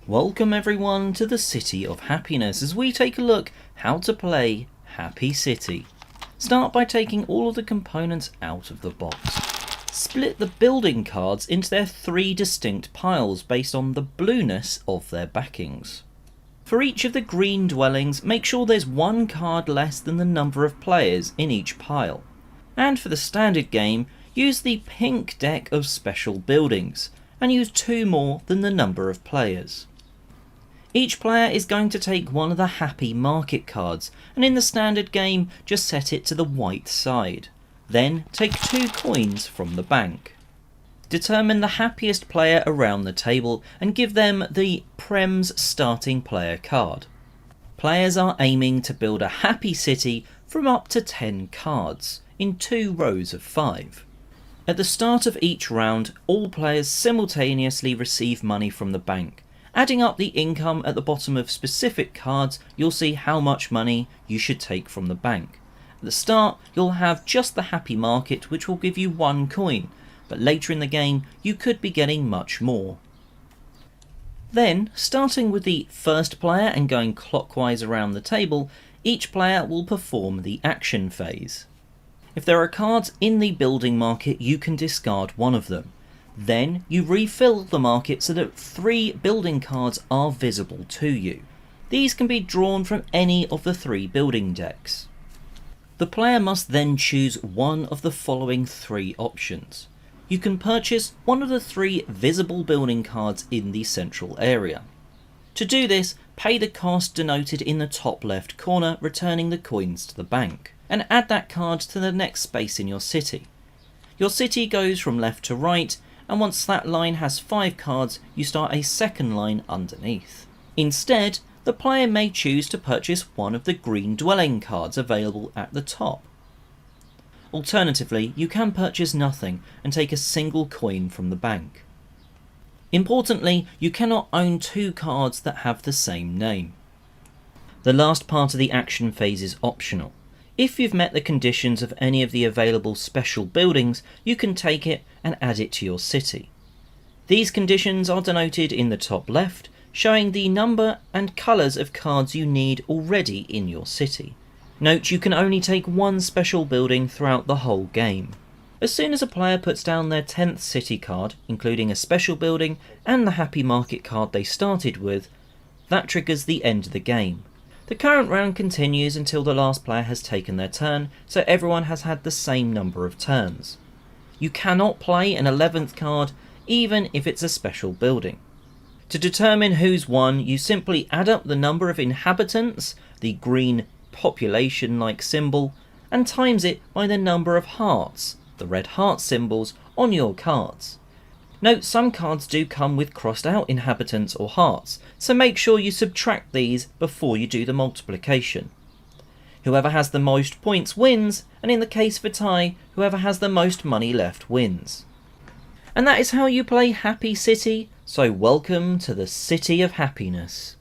Welcome everyone to the City of Happiness as we take a look how to play Happy City. Start by taking all of the components out of the box. Split the building cards into their 3 distinct piles based on the blueness of their backings. For each of the green dwellings, make sure there's 1 card less than the number of players in each pile. And for the standard game, use the pink deck of special buildings and use 2 more than the number of players. Each player is going to take one of the happy market cards, and in the standard game just set it to the white side. Then take 2 coins from the bank. Determine the happiest player around the table and give them the Prem's starting player card. Players are aiming to build a happy city from up to 10 cards in 2 rows of 5. At the start of each round, all players simultaneously receive money from the bank. Adding up the income at the bottom of specific cards, you'll see how much money you should take from the bank. At the start, you'll have just the happy market, which will give you 1 coin, but later in the game you could be getting much more. Then, starting with the first player and going clockwise around the table, each player will perform the action phase. If there are cards in the building market, you can discard one of them. Then you refill the market so that 3 building cards are visible to you. These can be drawn from any of the 3 building decks. The player must then choose one of the following 3 options. You can purchase one of the 3 visible building cards in the central area. To do this, pay the cost denoted in the top left corner, returning the coins to the bank, and add that card to the next space in your city. Your city goes from left to right, and once that line has 5 cards, you start a second line underneath. Instead, the player may choose to purchase one of the green dwelling cards available at the top. Alternatively, you can purchase nothing and take a single coin from the bank. Importantly, you cannot own 2 cards that have the same name. The last part of the action phase is optional. If you've met the conditions of any of the available special buildings, you can take it and add it to your city. These conditions are denoted in the top left, showing the number and colours of cards you need already in your city. Note you can only take 1 special building throughout the whole game. As soon as a player puts down their 10th city card, including a special building and the happy market card they started with, that triggers the end of the game. The current round continues until the last player has taken their turn, so everyone has had the same number of turns. You cannot play an 11th card, even if it's a special building. To determine who's won, you simply add up the number of inhabitants, the green population-like symbol, and times it by the number of hearts, the red heart symbols, on your cards. Note some cards do come with crossed out inhabitants or hearts, so make sure you subtract these before you do the multiplication. Whoever has the most points wins, and in the case of a tie, whoever has the most money left wins. And that is how you play Happy City, so welcome to the City of Happiness.